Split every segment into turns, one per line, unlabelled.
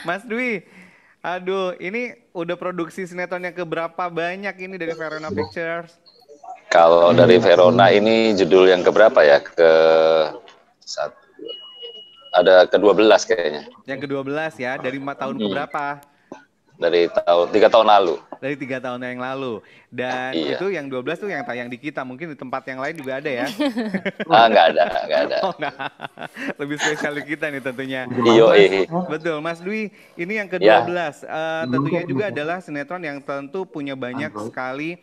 Mas Dwi, aduh, ini udah produksi sinetron yang keberapa banyak ini dari Verona Pictures?
Kalau dari Verona ini judul yang keberapa ya? Satu, ada ke-12 kayaknya.
Yang ke-12 ya, dari tahun
Hmm,
keberapa?
dari 3 tahun lalu.
Dari 3 tahun yang lalu. Dan
Iya.
itu yang 12 tuh yang tayang di kita, mungkin di tempat yang lain juga ada ya?
Nggak ada, nggak ada.
Oh enggak, lebih spesial di kita nih tentunya.
Iyo,
Mas, betul, Mas Dwi, ini yang
ya,
ke-12. Tentunya juga adalah sinetron yang tentu punya banyak sekali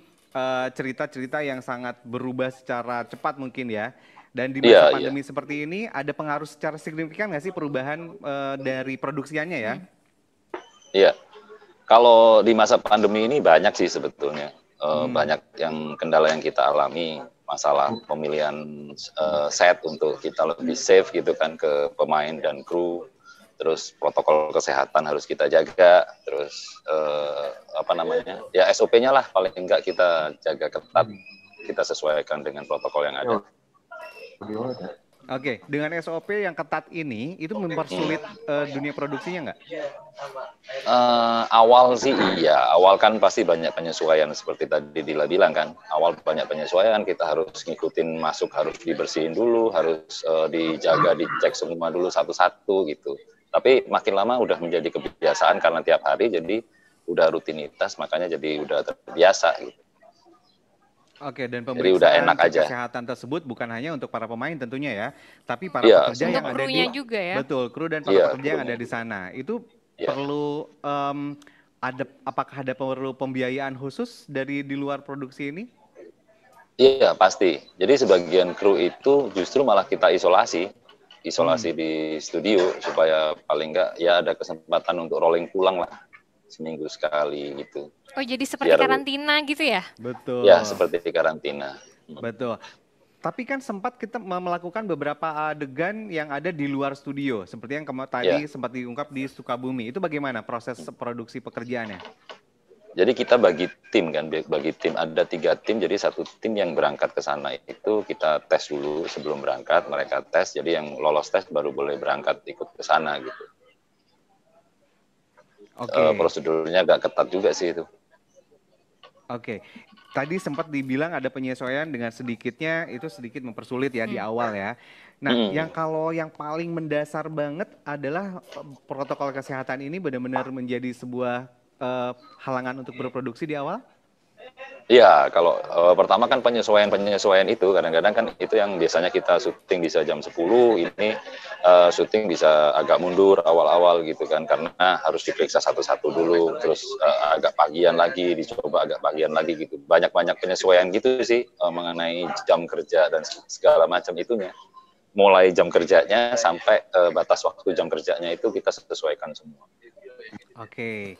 cerita-cerita yang sangat berubah secara cepat mungkin ya. Dan di masa
iya, iya,
pandemi seperti ini, ada pengaruh secara signifikan nggak sih perubahan dari produksiannya ya?
iya. Kalau di masa pandemi ini banyak sih sebetulnya.
Hmm.
Banyak yang kendala yang kita alami, masalah pemilihan set untuk kita lebih safe gitu kan ke pemain dan kru. Terus protokol kesehatan harus kita jaga. Terus apa namanya? Ya SOP-nya lah paling enggak kita jaga ketat. Kita sesuaikan dengan protokol yang ada.
Oke, dengan SOP yang ketat ini, itu mempersulit dunia produksinya nggak?
Awal sih iya, awal kan pasti banyak penyesuaian seperti tadi Dila bilang kan. Awal banyak penyesuaian, kita harus ngikutin masuk, harus dibersihin dulu, harus dijaga, dicek semua dulu satu-satu gitu. Tapi makin lama udah menjadi kebiasaan karena tiap hari, jadi udah rutinitas, makanya jadi udah terbiasa gitu.
Oke, dan
Jadi udah
pemeriksaan
enak
cek
aja.
kesehatan tersebut bukan hanya untuk para pemain tentunya ya, tapi para
Iya,
pekerja
semua.
yang
Untuk
ada
krunya
di,
juga ya.
betul, kru dan para
Iya,
pekerja yang ada
krunya
di
juga.
sana. Itu
Iya.
perlu apakah ada perlu pembiayaan khusus dari di luar produksi ini?
Iya, pasti. Jadi sebagian kru itu justru malah kita isolasi
Hmm.
di studio supaya paling enggak ya ada kesempatan untuk rolling pulang lah seminggu sekali gitu.
Oh, jadi seperti
Biar
karantina gitu ya?
ya
Betul,
seperti karantina.
betul. Tapi kan sempat kita melakukan beberapa adegan yang ada di luar studio, seperti yang
Ya.
tadi sempat diungkap di Sukabumi. Itu bagaimana proses produksi pekerjaannya?
Jadi kita bagi tim kan, bagi tim ada 3 tim. Jadi satu tim yang berangkat ke sana itu kita tes dulu sebelum berangkat, mereka tes. Jadi yang lolos tes baru boleh berangkat ikut ke sana gitu.
Oke.
Prosedurnya agak ketat juga sih itu.
Oke, tadi sempat dibilang ada penyesuaian dengan sedikitnya itu sedikit mempersulit ya di awal ya. Nah, yang
Hmm.
kalau yang paling mendasar banget adalah protokol kesehatan ini benar-benar menjadi sebuah halangan untuk berproduksi di awal?
Iya, kalau pertama kan penyesuaian itu kadang-kadang kan itu yang biasanya kita syuting bisa jam 10, ini syuting bisa agak mundur awal-awal gitu kan karena harus diperiksa satu-satu dulu, terus agak pagian lagi, dicoba agak pagian lagi gitu. Banyak-banyak penyesuaian gitu sih mengenai jam kerja dan segala macam itunya. Mulai jam kerjanya sampai batas waktu jam kerjanya itu kita sesuaikan semua.
Oke.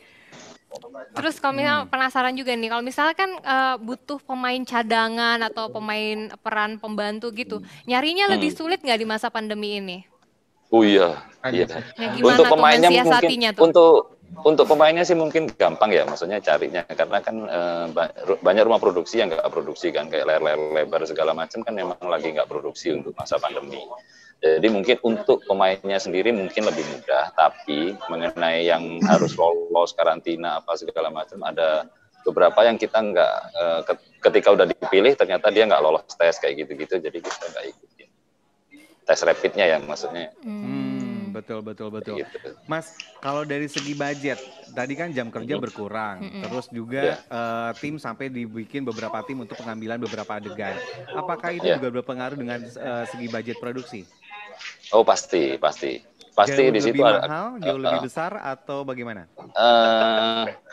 Terus kalau misalnya penasaran juga nih, kalau misalnya kan butuh pemain cadangan atau pemain peran pembantu gitu, nyarinya lebih
Hmm.
sulit nggak di masa pandemi ini?
Oh iya, iya.
Ya
Untuk
gimana tuh
pemainnya mungkin
mensiasatinya tuh?
untuk pemainnya sih mungkin gampang ya, maksudnya carinya karena kan banyak rumah produksi yang nggak produksi kan kayak layar-layar lebar segala macam kan memang lagi nggak produksi untuk masa pandemi. Jadi mungkin untuk pemainnya sendiri mungkin lebih mudah, tapi mengenai yang harus lolos karantina apa segala macam ada beberapa yang kita nggak ketika udah dipilih ternyata dia nggak lolos tes kayak gitu-gitu, jadi kita nggak ikutin tes rapidnya ya maksudnya.
Betul, betul, betul.
Gitu.
Mas, kalau dari segi budget, tadi kan jam kerja
Mhm.
berkurang, terus
Ya,
juga tim sampai dibikin beberapa tim untuk pengambilan beberapa adegan. Apakah itu
ya.
juga berpengaruh dengan segi budget produksi?
Oh pasti, pasti, pasti
Jauh
di situ
lebih
ada.
mahal, jauh lebih besar, atau bagaimana?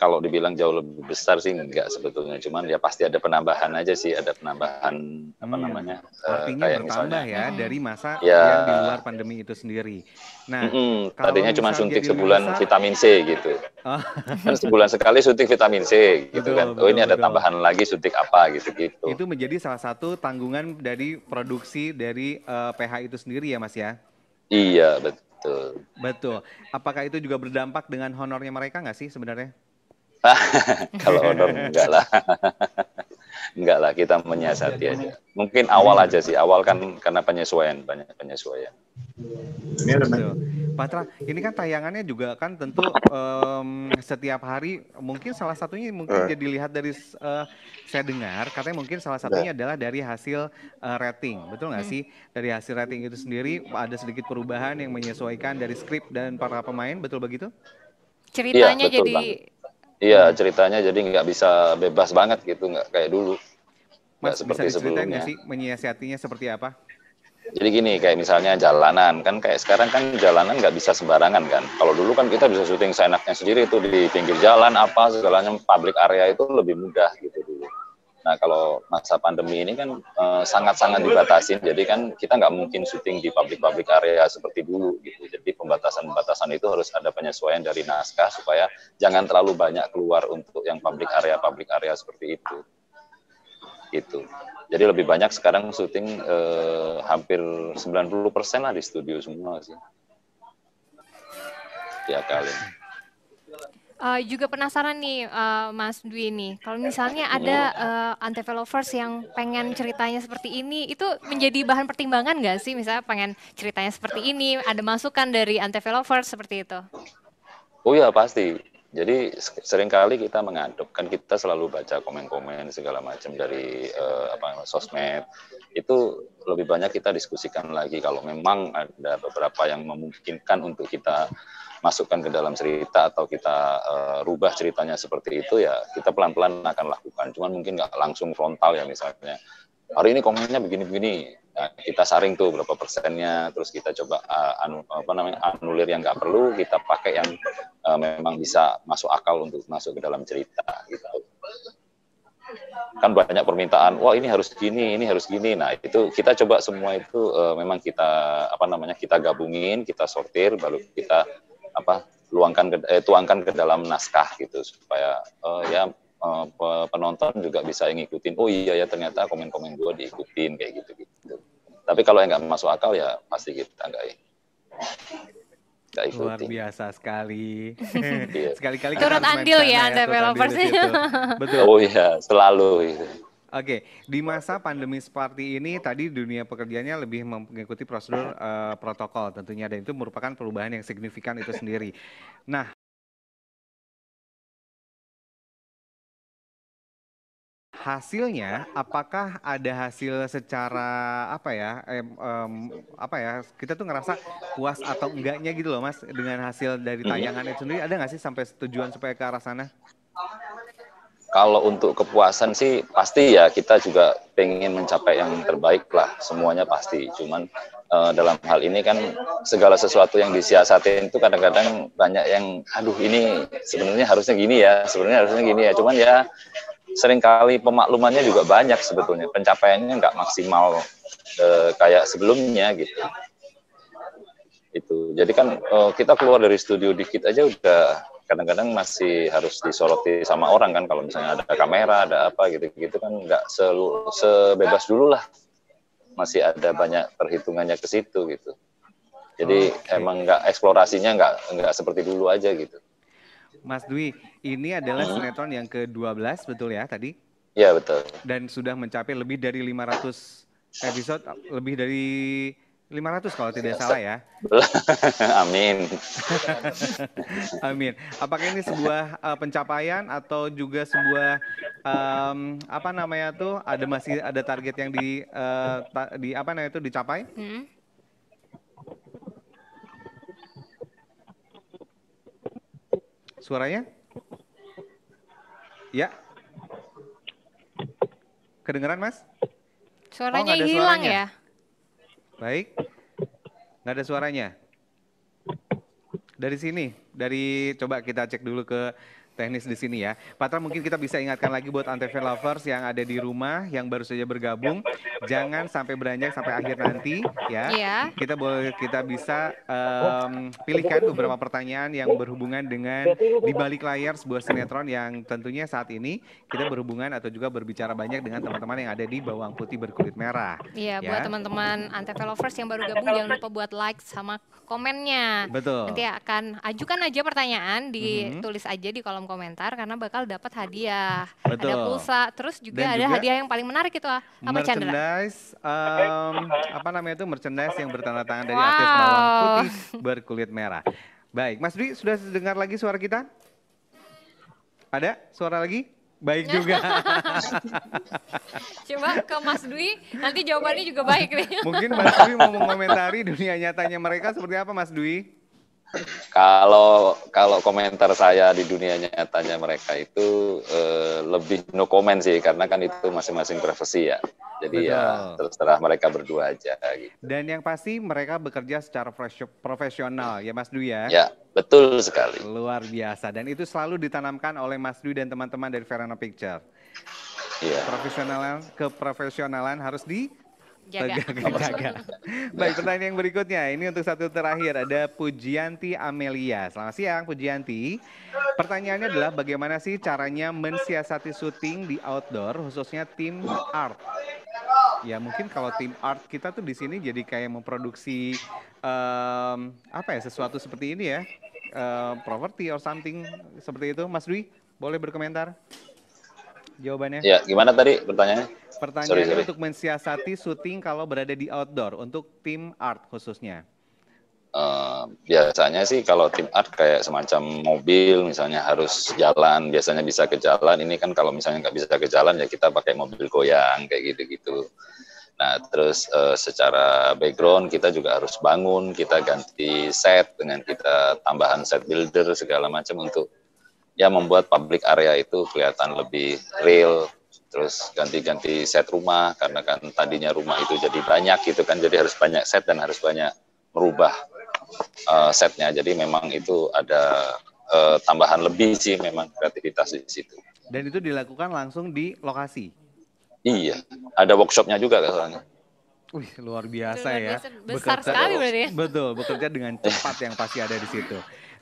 Kalau dibilang jauh lebih besar sih enggak sebetulnya, cuman ya pasti ada penambahan aja sih, ada penambahan apa namanya,
Artinya
kayak
bertambah
misalnya,
ya dari masa
ya,
yang di luar pandemi itu sendiri. Nah, kalau
tadinya cuma
misal
suntik
jadi lebih
sebulan
besar,
vitamin C gitu,
oh,
kan sebulan sekali suntik vitamin C gitu
betul,
kan, oh
betul,
ini ada
betul.
tambahan lagi suntik apa gitu gitu.
Itu menjadi salah satu tanggungan dari produksi dari PH itu sendiri ya, Mas ya?
Iya betul.
Betul. Apakah itu juga berdampak dengan honornya mereka nggak sih sebenarnya?
Kalau honor enggak lah. Enggak lah, kita menyiasati aja. Mungkin awal aja sih, awal kan karena penyesuaian, banyak penyesuaian.
Betul. Patra, ini kan tayangannya juga kan tentu setiap hari, mungkin salah satunya mungkin jadi lihat dari saya dengar katanya mungkin salah satunya adalah dari hasil rating, betul nggak sih? Dari hasil rating itu sendiri ada sedikit perubahan yang menyesuaikan dari skrip dan para pemain, betul begitu?
Iya,
Ceritanya
betul
jadi
banget. Iya, ceritanya jadi nggak bisa bebas banget gitu, nggak kayak dulu, nggak
Mas bisa
seperti
diceritain nggak
sebelumnya.
sih menyiasatinya seperti apa?
Jadi gini, kayak misalnya jalanan, kan kayak sekarang kan jalanan nggak bisa sembarangan kan. Kalau dulu kan kita bisa syuting seenaknya sendiri itu di pinggir jalan apa segalanya, public area itu lebih mudah gitu dulu. Nah kalau masa pandemi ini kan sangat-sangat dibatasin, jadi kan kita nggak mungkin syuting di public area seperti dulu gitu. Jadi pembatasan-pembatasan itu harus ada penyesuaian dari naskah supaya jangan terlalu banyak keluar untuk yang public area seperti itu. Gitu. Jadi lebih banyak sekarang syuting hampir 90% lah di studio semua sih. Diakalin.
juga penasaran nih Mas Dwi nih, kalau misalnya ada Antv lovers yang pengen ceritanya seperti ini, itu menjadi bahan pertimbangan nggak sih? Misalnya pengen ceritanya seperti ini, ada masukan dari Antv lovers seperti itu?
Oh ya pasti. Jadi seringkali kita mengadop, kan kita selalu baca komen-komen segala macam dari sosmed. Itu lebih banyak kita diskusikan lagi kalau memang ada beberapa yang memungkinkan untuk kita masukkan ke dalam cerita atau kita rubah ceritanya seperti itu, ya kita pelan-pelan akan lakukan. Cuman mungkin nggak langsung frontal ya, misalnya hari ini komennya begini-begini. Nah, kita saring tuh berapa persennya, terus kita coba anulir yang nggak perlu, kita pakai yang memang bisa masuk akal untuk masuk ke dalam cerita gitu. Kan banyak permintaan, wah ini harus gini, ini harus gini. Nah itu kita coba semua itu memang kita kita gabungin, kita sortir, baru kita tuangkan ke dalam naskah gitu supaya penonton juga bisa ngikutin. Oh iya ya, ternyata komen-komen gue diikutin kayak gitu. Tapi kalau yang nggak masuk akal ya pasti kita nggak ikutin.
Luar biasa sekali. Sekali-kali
turut andil ya developers.
Betul.
Oh iya, selalu.
Oke, di masa pandemi seperti ini tadi dunia pekerjaannya lebih mengikuti prosedur protokol tentunya, dan itu merupakan perubahan yang signifikan itu sendiri. Nah, hasilnya, apakah ada hasil secara kita tuh ngerasa puas atau enggaknya gitu loh Mas, dengan hasil dari tayangan itu sendiri, ada nggak sih sampai tujuan supaya ke arah sana?
Kalau untuk kepuasan sih pasti ya, kita juga pengen mencapai yang terbaik lah, semuanya pasti. Cuman dalam hal ini kan segala sesuatu yang disiasatin itu kadang-kadang banyak yang, aduh ini sebenarnya harusnya gini ya, cuman ya seringkali pemaklumannya juga banyak sebetulnya, pencapaiannya nggak maksimal kayak sebelumnya gitu. Itu. Jadi kan kita keluar dari studio dikit aja udah kadang-kadang masih harus disoroti sama orang kan, kalau misalnya ada kamera, ada apa gitu-gitu kan nggak sebebas dulu lah. Masih ada banyak perhitungannya ke situ gitu. Jadi emang nggak, eksplorasinya nggak seperti dulu aja gitu.
Mas Dwi, ini adalah sinetron yang ke-12 betul ya tadi?
Iya betul.
Dan sudah mencapai lebih dari 500 episode, lebih dari 500 kalau tidak salah ya.
Amin.
Amin. Apakah ini sebuah pencapaian atau juga sebuah masih ada target yang dicapai? Suaranya? Ya. Kedengeran, Mas?
Suaranya hilang
suaranya.
ya?
Baik. Nggak ada suaranya. Dari sini, coba kita cek dulu ke teknis di sini ya. Patra, mungkin kita bisa ingatkan lagi buat Antv lovers yang ada di rumah yang baru saja bergabung, jangan sampai beranjak sampai akhir nanti ya.
Iya.
Kita bisa pilihkan beberapa pertanyaan yang berhubungan dengan di balik layar sebuah sinetron yang tentunya saat ini kita berhubungan atau juga berbicara banyak dengan teman-teman yang ada di Bawang Putih Berkulit Merah.
Iya, ya. Buat teman-teman Antv lovers yang baru gabung, jangan lupa buat like sama komennya.
Betul.
Nanti akan ajukan aja pertanyaan, ditulis aja di kolom kolom komentar karena bakal dapat hadiah.
Betul.
Ada pulsa, terus juga
Dan
ada
juga
hadiah yang paling menarik itu apa Chandra?
merchandise, apa namanya itu, merchandise yang bertanda tangan dari artis bawang putih berkulit merah. Baik, Mas Dwi, sudah dengar lagi suara kita? Ada suara lagi? Baik juga.
Coba ke Mas Dwi, nanti jawabannya juga baik nih.
Mungkin Mas Dwi mau mengomentari dunia nyatanya mereka seperti apa, Mas Dwi?
Kalau komentar saya di dunia nyatanya mereka itu lebih no comment sih, karena kan itu masing-masing privasi ya. Jadi
Betul.
ya terus terang mereka berdua aja gitu.
Dan yang pasti mereka bekerja secara profesional ya Mas Dwi ya?
Ya, betul sekali.
Luar biasa, dan itu selalu ditanamkan oleh Mas Dwi dan teman-teman dari Verana Picture.
Iya.
Keprofesionalan harus
Jaga.
jaga. Baik, pertanyaan yang berikutnya. Ini untuk satu terakhir. Ada Pujianti Amelia. Selamat siang, Pujianti. Pertanyaannya adalah bagaimana sih caranya mensiasati syuting di outdoor, khususnya tim art? Ya mungkin kalau tim art kita tuh di sini jadi kayak memproduksi sesuatu seperti ini ya, property or something seperti itu. Mas Dwi, boleh berkomentar? Jawabannya?
Ya, gimana tadi pertanyaannya?
Pertanyaannya
Sorry.
untuk mensiasati syuting kalau berada di outdoor untuk tim art khususnya.
Biasanya sih kalau tim art kayak semacam mobil misalnya harus jalan, biasanya bisa ke jalan. Ini kan kalau misalnya nggak bisa ke jalan ya kita pakai mobil goyang kayak gitu-gitu. Nah terus secara background kita juga harus bangun, kita ganti set dengan kita tambahan set builder segala macam untuk ya membuat public area itu kelihatan lebih real. Terus ganti-ganti set rumah karena kan tadinya rumah itu jadi banyak gitu kan, jadi harus banyak set dan harus banyak merubah setnya. Jadi memang itu ada tambahan lebih sih, memang kreativitas di situ.
Dan itu dilakukan langsung di lokasi?
Iya, ada workshopnya juga soalnya.
Wih, luar biasa
Luar
ya.
biasa, besar sekali berarti ya.
Betul, bekerja dengan cepat yang pasti ada di situ.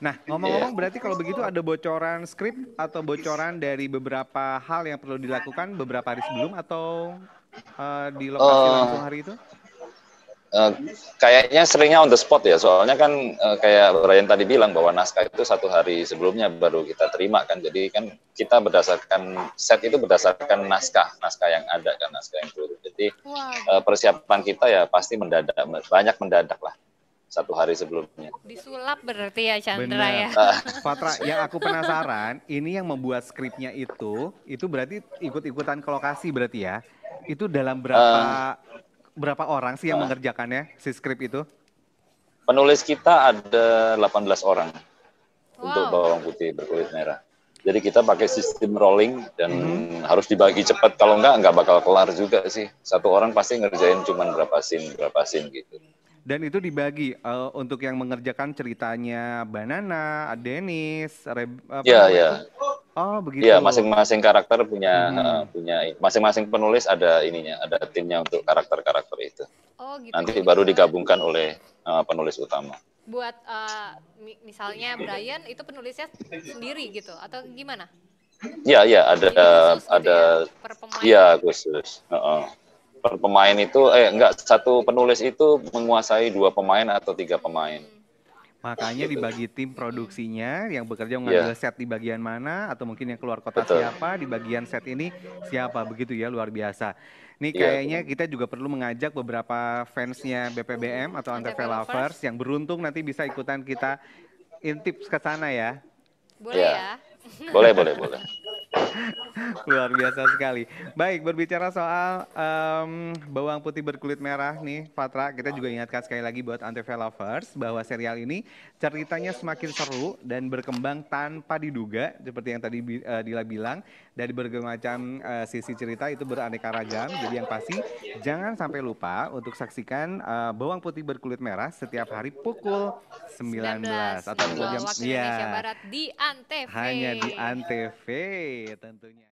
Nah, ngomong-ngomong berarti kalau begitu ada bocoran skrip atau bocoran dari beberapa hal yang perlu dilakukan beberapa hari sebelum atau di lokasi langsung hari itu?
Kayaknya seringnya on the spot ya, soalnya kan kayak Brian tadi bilang bahwa naskah itu 1 hari sebelumnya baru kita terima kan, jadi kan kita berdasarkan set itu berdasarkan naskah yang ada kan, naskah yang turun. Jadi persiapan kita ya pasti banyak mendadak lah 1 hari sebelumnya.
Disulap berarti ya Chandra ya.
Fatra, yang aku penasaran, ini yang membuat skripnya itu berarti ikut-ikutan ke lokasi berarti ya? Itu dalam berapa orang sih yang mengerjakannya, si skrip itu?
Penulis kita ada 18 orang untuk bawang putih berkulit merah. Jadi kita pakai sistem rolling dan harus dibagi cepat, kalau nggak bakal kelar juga sih. 1 orang pasti ngerjain cuma berapa scene gitu.
Dan itu dibagi untuk yang mengerjakan ceritanya Banana, Dennis,
Iya.
Oh begitu.
Iya, masing-masing karakter punya masing-masing penulis ada timnya untuk karakter-karakter itu.
Oh gitu.
Nanti baru digabungkan oleh penulis utama.
Buat misalnya Brian itu penulisnya sendiri gitu atau gimana?
Iya, ada
Per pemain.
Iya, khusus. Per pemain itu satu penulis itu menguasai 2 pemain atau 3 pemain.
Makanya dibagi tim produksinya yang bekerja mengambil set di bagian mana, atau mungkin yang keluar kota siapa, di bagian set ini siapa, begitu ya, luar biasa. Nih kayaknya kita juga perlu mengajak beberapa fansnya BPBM atau Antv Lovers yang beruntung nanti bisa ikutan kita intip ke sana ya.
Boleh ya?
Boleh.
Luar biasa sekali. Baik, berbicara soal bawang putih berkulit merah nih, Fatra, kita juga ingatkan sekali lagi buat Antv Lovers bahwa serial ini ceritanya semakin seru dan berkembang tanpa diduga, seperti yang tadi Dila bilang, dari berbagai macam sisi cerita itu beraneka ragam. Jadi yang pasti jangan sampai lupa untuk saksikan bawang putih berkulit merah setiap hari pukul 19 atau jam
waktu Indonesia Barat di Antv.
Hanya di Antv tentunya.